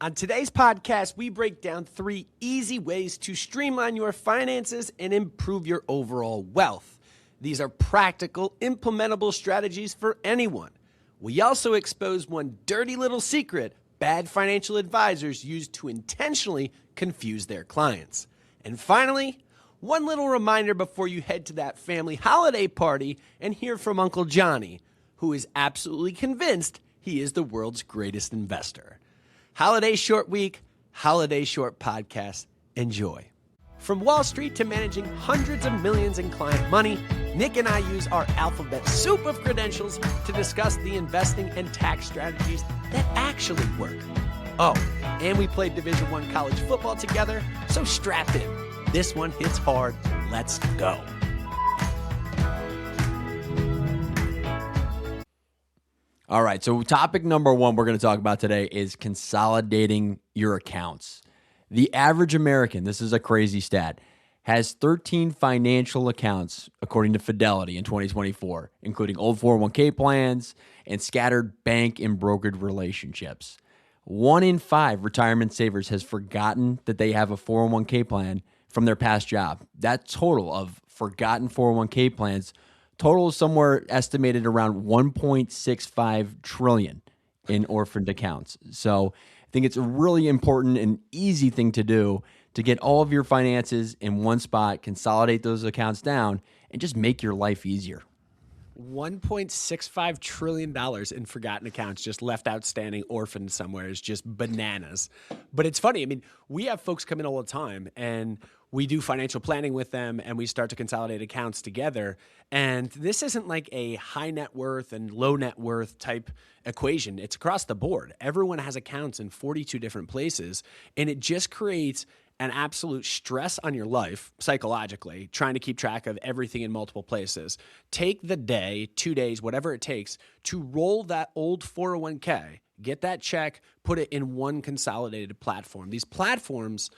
On today's podcast, we break down 3 easy ways to streamline your finances and improve your overall wealth. These are practical, implementable strategies for anyone. We also expose one dirty little secret bad financial advisors use to intentionally confuse their clients. And finally, one little reminder before you head to that family holiday party and hear from Uncle Johnny, who is absolutely convinced he is the world's greatest investor. Holiday short week, holiday short podcast. Enjoy. From Wall Street to managing hundreds of millions in client money, Nick and I use our alphabet soup of credentials to discuss the investing and tax strategies that actually work. Oh, and we played Division I college football together, so strap in. This one hits hard. Let's go. All right, so topic number 1 we're going to talk about today is consolidating your accounts. The average American, this is a crazy stat, has 13 financial accounts, according to Fidelity in 2024, including old 401k plans and scattered bank and brokered relationships. 1 in 5 retirement savers has forgotten that they have a 401k plan from their past job. That total of forgotten 401k plans total somewhere estimated around 1.65 trillion in orphaned accounts. So I think it's a really important and easy thing to do to get all of your finances in one spot, consolidate those accounts down, and just make your life easier. $1.65 trillion in forgotten accounts just left outstanding, orphaned somewhere is just bananas. But it's funny. I mean, we have folks come in all the time and we do financial planning with them and we start to consolidate accounts together. And this isn't like a high net worth and low net worth type equation. It's across the board. Everyone has accounts in 42 different places, and it just creates an absolute stress on your life psychologically, trying to keep track of everything in multiple places. Take the day, 2 days, whatever it takes to roll that old 401k, get that check, put it in one consolidated platform. These platforms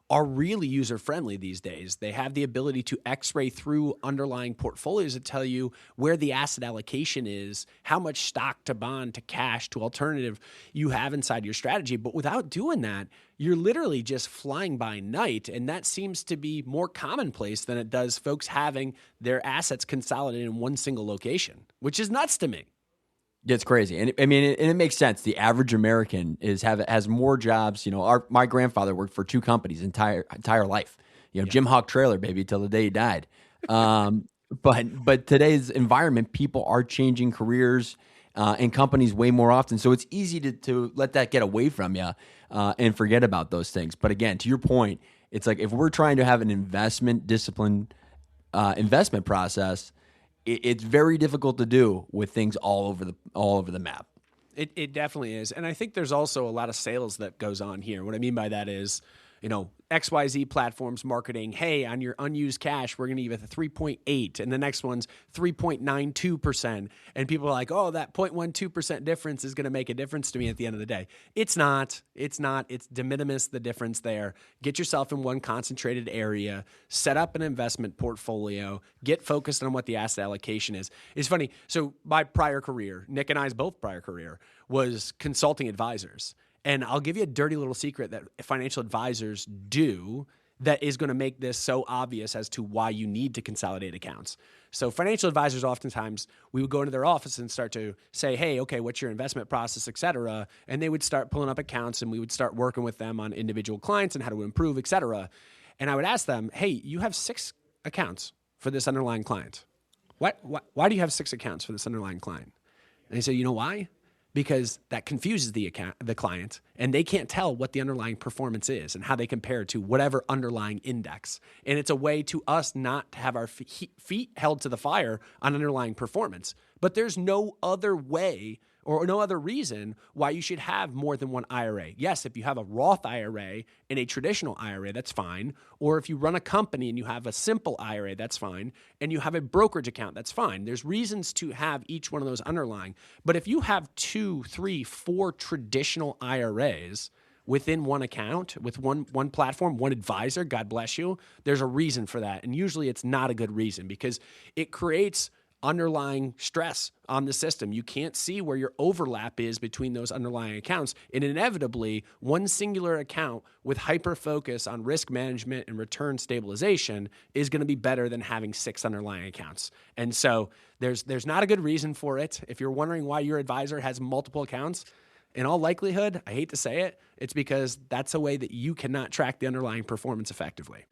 are really user-friendly these days. They have the ability to x-ray through underlying portfolios to tell you where the asset allocation is, how much stock to bond to cash to alternative you have inside your strategy. But without doing that, you're literally just flying by night, and that seems to be more commonplace than it does folks having their assets consolidated in one single location, which is nuts to me. It's crazy. And it makes sense. The average American has more jobs. You know, my grandfather worked for 2 companies entire life. You know, Jim Hawk Trailer, baby, till the day he died. But today's environment, people are changing careers and companies way more often. So it's easy to let that get away from you and forget about those things. But again, to your point, it's like if we're trying to have an investment discipline, investment process, it's very difficult to do with things all over the map. It definitely is. And I think there's also a lot of sales that goes on here. What I mean by that is, you know, XYZ platforms marketing, hey, on your unused cash, we're going to give it a 3.8, and the next one's 3.92%. And people are like, oh, that 0.12% difference is going to make a difference to me at the end of the day. It's not. It's de minimis, the difference there. Get yourself in one concentrated area, set up an investment portfolio, get focused on what the asset allocation is. It's funny. So my prior career, Nick and I's both prior career, was consulting advisors. And I'll give you a dirty little secret that financial advisors do that is going to make this so obvious as to why you need to consolidate accounts. So financial advisors, oftentimes, we would go into their office and start to say, hey, okay, what's your investment process, et cetera? And they would start pulling up accounts and we would start working with them on individual clients and how to improve, et cetera. And I would ask them, hey, you have 6 accounts for this underlying client. Why do you have 6 accounts for this underlying client? And they say, you know why? Because that confuses the client, and they can't tell what the underlying performance is and how they compare to whatever underlying index. And it's a way to us not to have our feet held to the fire on underlying performance. But there's no other way or no other reason why you should have more than one IRA. Yes, if you have a Roth IRA and a traditional IRA, that's fine. Or if you run a company and you have a simple IRA, that's fine. And you have a brokerage account, that's fine. There's reasons to have each one of those underlying. But if you have 2, 3, 4 traditional IRAs within one account, with one platform, one advisor, God bless you, there's a reason for that. And usually it's not a good reason because it creates underlying stress on the system. You can't see where your overlap is between those underlying accounts. And inevitably, one singular account with hyper focus on risk management and return stabilization is going to be better than having 6 underlying accounts. And so there's not a good reason for it. If you're wondering why your advisor has multiple accounts, in all likelihood, I hate to say it, it's because that's a way that you cannot track the underlying performance effectively.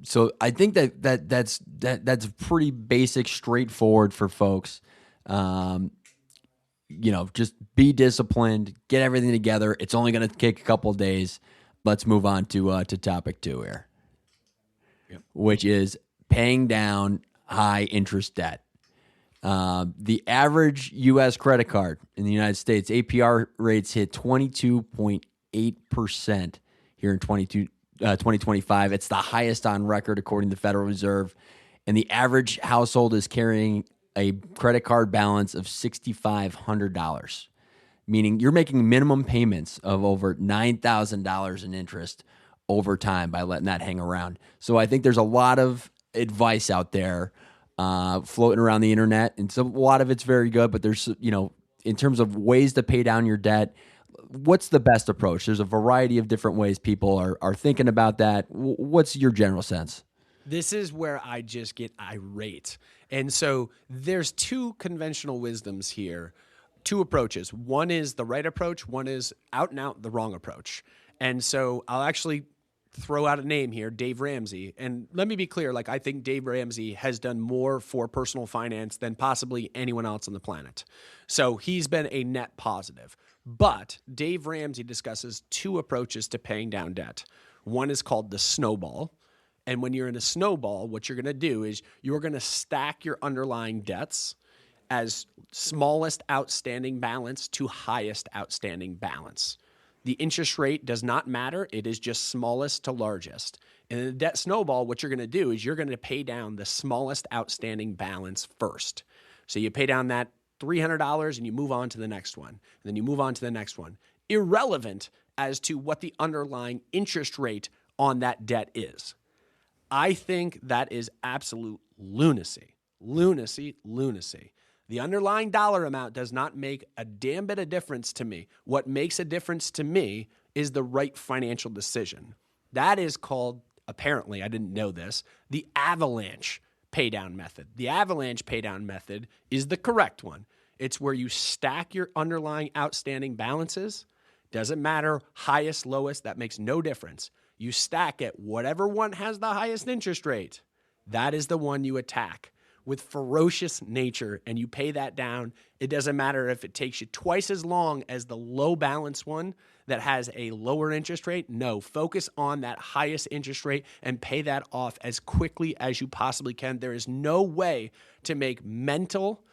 So I think that's pretty basic, straightforward for folks. Just be disciplined, get everything together. It's only going to take a couple of days. Let's move on to topic 2 here, which is paying down high interest debt. The average U.S. credit card in the United States, APR rates hit 22.8% here in 2025. It's the highest on record according to the Federal Reserve. And the average household is carrying a credit card balance of $6,500, meaning you're making minimum payments of over $9,000 in interest over time by letting that hang around. So I think there's a lot of advice out there floating around the internet, and so a lot of it's very good, but there's, in terms of ways to pay down your debt, what's the best approach? There's a variety of different ways people are thinking about that. What's your general sense? This is where I just get irate. And so there's 2 conventional wisdoms here, 2 approaches. One is the right approach. One is out and out the wrong approach. And so I'll actually throw out a name here, Dave Ramsey. And let me be clear, I think Dave Ramsey has done more for personal finance than possibly anyone else on the planet. So he's been a net positive. But Dave Ramsey discusses 2 approaches to paying down debt. One is called the snowball. And when you're in a snowball, what you're going to do is you're going to stack your underlying debts as smallest outstanding balance to highest outstanding balance. The interest rate does not matter. It is just smallest to largest. And in the debt snowball, what you're going to do is you're going to pay down the smallest outstanding balance first. So you pay down that $300 and you move on to the next one. And then you move on to the next one. Irrelevant as to what the underlying interest rate on that debt is. I think that is absolute lunacy. Lunacy. The underlying dollar amount does not make a damn bit of difference to me. What makes a difference to me is the right financial decision. That is called, apparently, I didn't know this, the avalanche paydown method. The avalanche paydown method is the correct one. It's where you stack your underlying outstanding balances. Doesn't matter, highest, lowest, that makes no difference. You stack it, whatever one has the highest interest rate, that is the one you attack with ferocious nature, and you pay that down. It doesn't matter if it takes you twice as long as the low balance one that has a lower interest rate. No, focus on that highest interest rate and pay that off as quickly as you possibly can. There is no way to make mental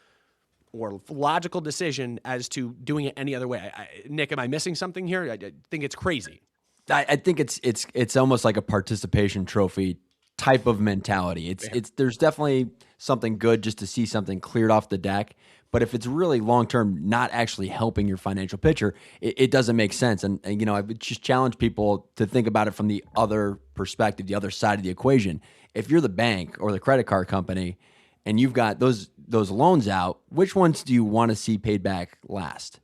or logical decision as to doing it any other way. Nick, am I missing something here? I think it's crazy. I think it's almost like a participation trophy type of mentality. There's definitely something good just to see something cleared off the deck. But if it's really long-term not actually helping your financial picture, it doesn't make sense. And I would just challenge people to think about it from the other perspective, the other side of the equation. If you're the bank or the credit card company and you've got those loans out, which ones do you want to see paid back last?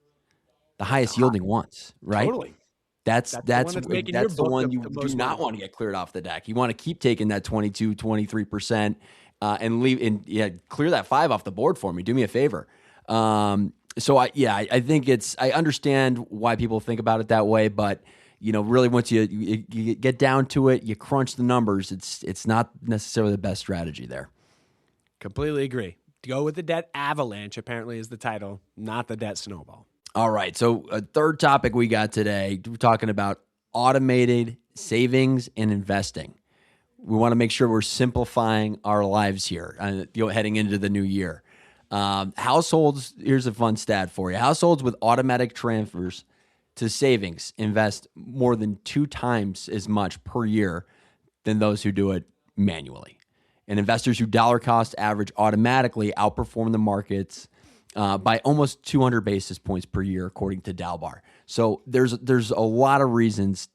The highest yielding ones, right? Totally. That's the one you do not want to get cleared off the deck. You want to keep taking that 22, 23% and leave and clear that 5 off the board for me. Do me a favor. So I think I understand why people think about it that way, but really once you get down to it, you crunch the numbers. It's not necessarily the best strategy there. Completely agree. Go with the debt avalanche, apparently, is the title, not the debt snowball. All right. So a third topic we got today, we're talking about automated savings and investing. We want to make sure we're simplifying our lives here, heading into the new year. Households, here's a fun stat for you. Households with automatic transfers to savings invest more than 2 times as much per year than those who do it manually. And investors who dollar cost average automatically outperform the markets by almost 200 basis points per year, according to Dalbar. So there's a lot of reasons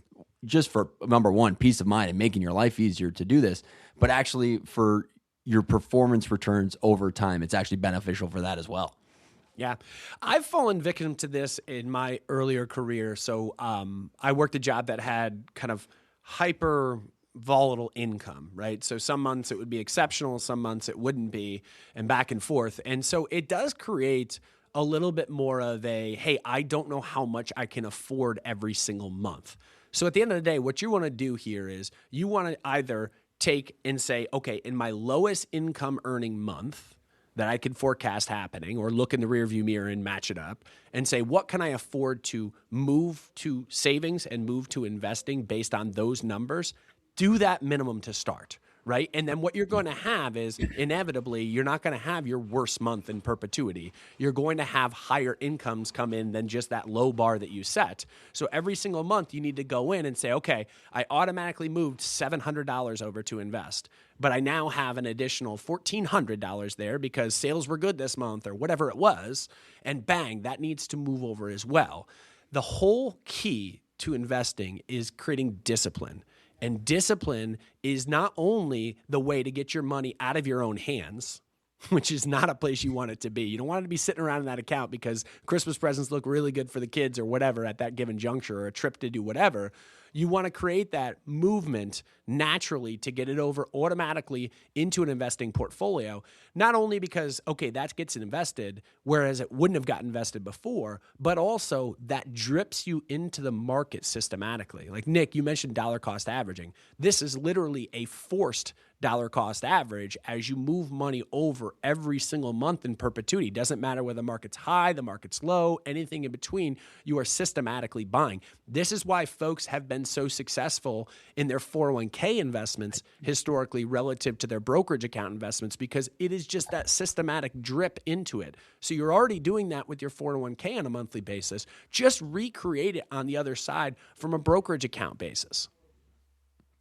just for, number one, peace of mind and making your life easier to do this, but actually for your performance returns over time. It's actually beneficial for that as well. Yeah. I've fallen victim to this in my earlier career. So I worked a job that had kind of hyper volatile income, right? So some months it would be exceptional, some months it wouldn't be, and back and forth. And so it does create a little bit more of a, hey, I don't know how much I can afford every single month. So at the end of the day, what you want to do here is you want to either take and say, okay, in my lowest income earning month that I could forecast happening, or look in the rearview mirror and match it up and say, what can I afford to move to savings and move to investing based on those numbers? Do that minimum to start, right? And then what you're going to have is inevitably, you're not going to have your worst month in perpetuity. You're going to have higher incomes come in than just that low bar that you set. So every single month you need to go in and say, okay, I automatically moved $700 over to invest, but I now have an additional $1,400 there because sales were good this month or whatever it was. And bang, that needs to move over as well. The whole key to investing is creating discipline. And discipline is not only the way to get your money out of your own hands, which is not a place you want it to be. You don't want it to be sitting around in that account because Christmas presents look really good for the kids or whatever at that given juncture, or a trip to do whatever. You want to create that movement naturally to get it over automatically into an investing portfolio, not only because, okay, that gets invested, whereas it wouldn't have gotten invested before, but also that drips you into the market systematically. Like Nick, you mentioned dollar cost averaging. This is literally a forced dollar cost average as you move money over every single month in perpetuity. Doesn't matter whether the market's high, the market's low, anything in between, you are systematically buying. This is why folks have been so successful in their 401k investments historically relative to their brokerage account investments, because it is just that systematic drip into it. So you're already doing that with your 401k on a monthly basis. Just recreate it on the other side from a brokerage account basis.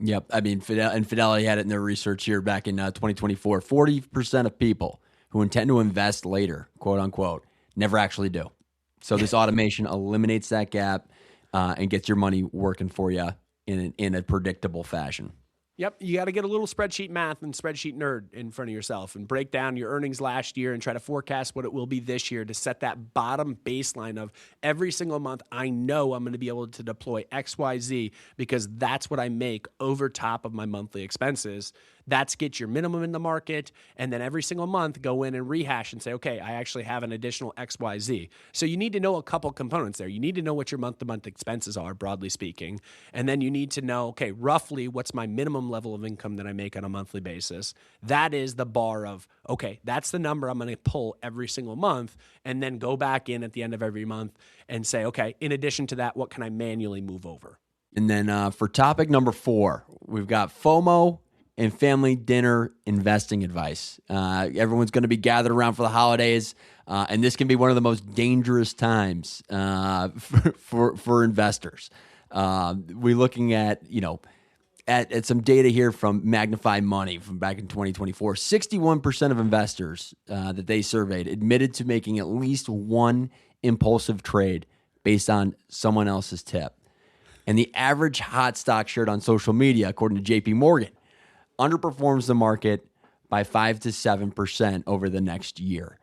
Yep. I mean, Fidelity had it in their research here back in 2024. 40% of people who intend to invest later, quote unquote, never actually do. So this automation eliminates that gap and gets your money working for you in a predictable fashion. Yep, you got to get a little spreadsheet math and spreadsheet nerd in front of yourself and break down your earnings last year and try to forecast what it will be this year to set that bottom baseline of every single month. I know I'm going to be able to deploy XYZ because that's what I make over top of my monthly expenses. That's get your minimum in the market, and then every single month go in and rehash and say, okay, I actually have an additional XYZ. So you need to know a couple components there. You need to know what your month-to-month expenses are, broadly speaking, and then you need to know, okay, roughly what's my minimum level of income that I make on a monthly basis. That is the bar of, okay, that's the number I'm going to pull every single month, and then go back in at the end of every month and say, okay, in addition to that, what can I manually move over? And then for topic number 4, we've got FOMO and family dinner investing advice. Everyone's going to be gathered around for the holidays, and this can be one of the most dangerous times for investors. We're looking at at some data here from Magnify Money from back in 2024. 61% of investors that they surveyed admitted to making at least one impulsive trade based on someone else's tip. And the average hot stock shared on social media, according to JP Morgan, underperforms the market by 5 to 7% over the next year.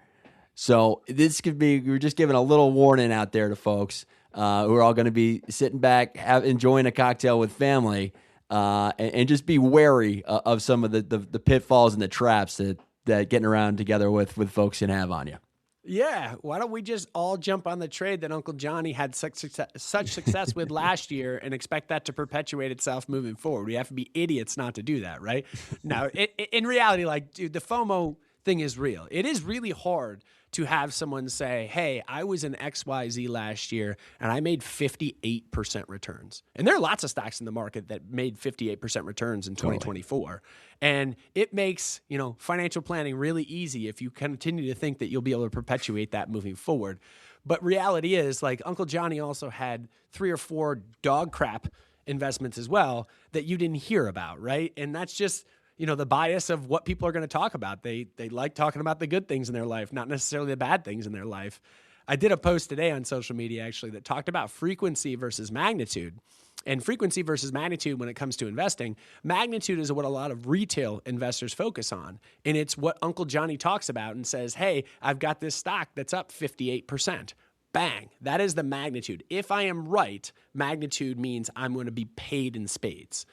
So this could be, we're just giving a little warning out there to folks who are all going to be sitting back, enjoying a cocktail with family, and just be wary of some of the pitfalls and the traps that getting around together with folks can have on you. Yeah, why don't we just all jump on the trade that Uncle Johnny had such success with last year and expect that to perpetuate itself moving forward? We have to be idiots not to do that, right? Now, in reality, like, dude, the FOMO thing is real. It is really hard to have someone say, hey, I was in XYZ last year and I made 58% returns. And there are lots of stocks in the market that made 58% returns in 2024. And it makes, financial planning really easy if you continue to think that you'll be able to perpetuate that moving forward. But reality is, like, Uncle Johnny also had 3 or 4 dog crap investments as well that you didn't hear about, right? And that's just, the bias of what people are going to talk about. They like talking about the good things in their life, not necessarily the bad things in their life. I did a post today on social media, actually, that talked about frequency versus magnitude. And frequency versus magnitude when it comes to investing, magnitude is what a lot of retail investors focus on. And it's what Uncle Johnny talks about and says, hey, I've got this stock that's up 58%. Bang. That is the magnitude. If I am right, magnitude means I'm going to be paid in spades.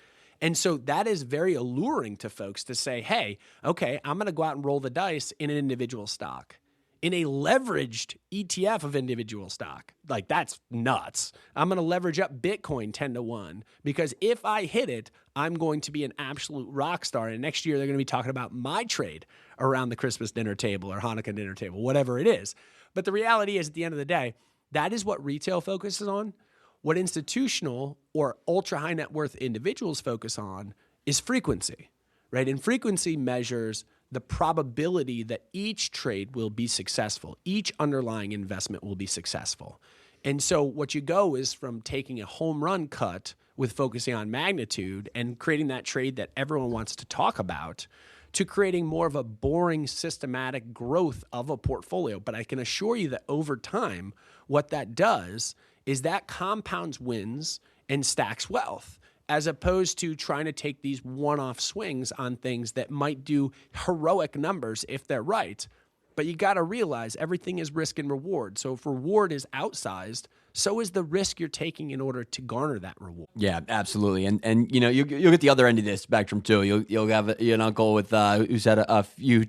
And so that is very alluring to folks to say, hey, okay, I'm going to go out and roll the dice in an individual stock. In a leveraged ETF of individual stock, like that's nuts. I'm going to leverage up Bitcoin 10 to 1 because if I hit it, I'm going to be an absolute rock star. And next year, they're going to be talking about my trade around the Christmas dinner table or Hanukkah dinner table, whatever it is. But the reality is, at the end of the day, that is what retail focuses on. What institutional or ultra high net worth individuals focus on is frequency, right? And frequency measures the probability that each trade will be successful, each underlying investment will be successful. And so what you go is from taking a home run cut with focusing on magnitude and creating that trade that everyone wants to talk about to creating more of a boring, systematic growth of a portfolio. But I can assure you that over time, what that does is that compounds wins and stacks wealth, as opposed to trying to take these one-off swings on things that might do heroic numbers if they're right. But you got to realize everything is risk and reward. So if reward is outsized, so is the risk you're taking in order to garner that reward. Yeah, absolutely. And you know, you'll get the other end of this spectrum too. You'll have an uncle with who's had a few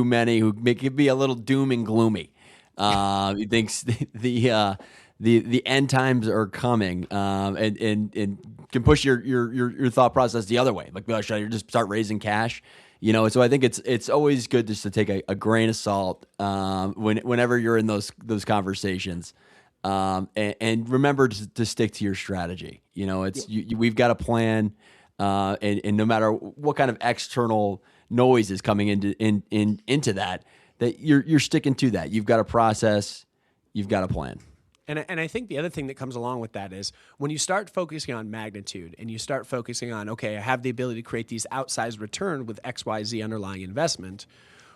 many who could be a little doom and gloomy. He thinks the end times are coming, and can push your thought process the other way. Like, should I just start raising cash? You know, so I think it's always good just to take a grain of salt whenever you're in those conversations, and remember to stick to your strategy. You know, we've got a plan, and no matter what kind of external noise is coming into that you're sticking to that. You've got a process, you've got a plan. And I think the other thing that comes along with that is when you start focusing on magnitude and you start focusing on, okay, I have the ability to create these outsized return with XYZ underlying investment,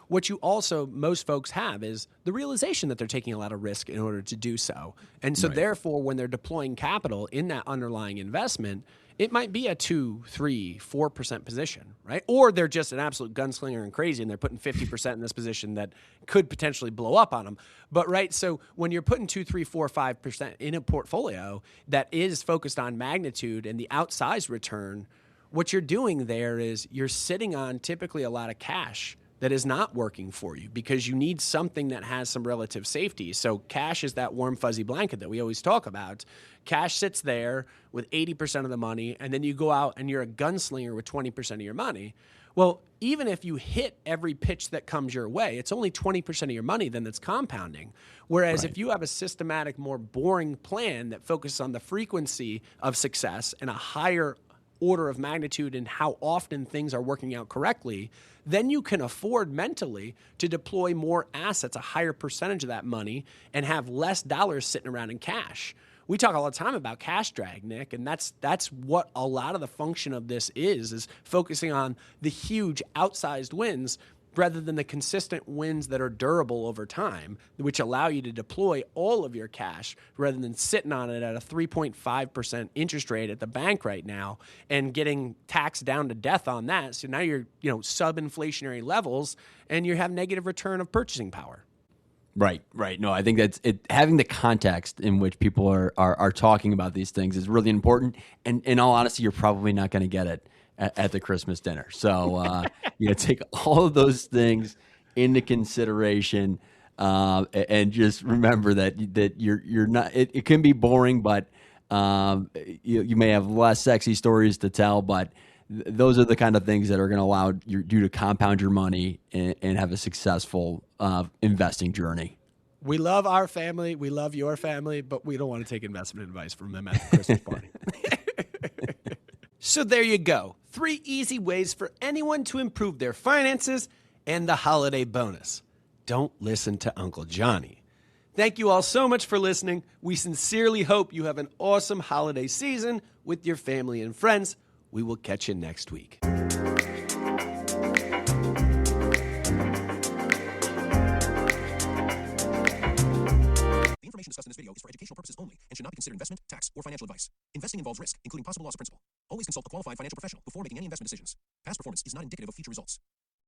what you also, most folks have is the realization that they're taking a lot of risk in order to do so. And so therefore, when they're deploying capital in that underlying investment, it might be a 2, 3, 4% position, right? Or they're just an absolute gunslinger and crazy and they're putting 50% in this position that could potentially blow up on them. But right, so when you're putting 2, 3, 4, 5% in a portfolio that is focused on magnitude and the outsized return, what you're doing there is you're sitting on typically a lot of cash that is not working for you because you need something that has some relative safety. So cash is that warm, fuzzy blanket that we always talk about. Cash sits there with 80% of the money, and then you go out and you're a gunslinger with 20% of your money. Well, even if you hit every pitch that comes your way, it's only 20% of your money then that's compounding. Whereas if you have a systematic, more boring plan that focuses on the frequency of success and a higher order of magnitude and how often things are working out correctly, then you can afford mentally to deploy more assets, a higher percentage of that money, and have less dollars sitting around in cash. We talk all the time about cash drag, Nick, and that's what a lot of the function of this is focusing on the huge outsized wins rather than the consistent wins that are durable over time, which allow you to deploy all of your cash rather than sitting on it at a 3.5% interest rate at the bank right now and getting taxed down to death on that. So now you're, sub-inflationary levels and you have negative return of purchasing power. Right. No, I think that's it. Having the context in which people are talking about these things is really important. And in all honesty, you're probably not going to get it at the Christmas dinner. So, take all of those things into consideration, and just remember that you're not. It can be boring, but you may have less sexy stories to tell, but those are the kind of things that are going to allow you to compound your money and have a successful investing journey. We love our family. We love your family, but we don't want to take investment advice from them at the Christmas party. So there you go. 3 easy ways for anyone to improve their finances and the holiday bonus. Don't listen to Uncle Johnny. Thank you all so much for listening. We sincerely hope you have an awesome holiday season with your family and friends. We will catch you next week. The information discussed in this video is for educational purposes only and should not be considered investment, tax, or financial advice. Investing involves risk, including possible loss of principal. Always consult a qualified financial professional before making any investment decisions. Past performance is not indicative of future results.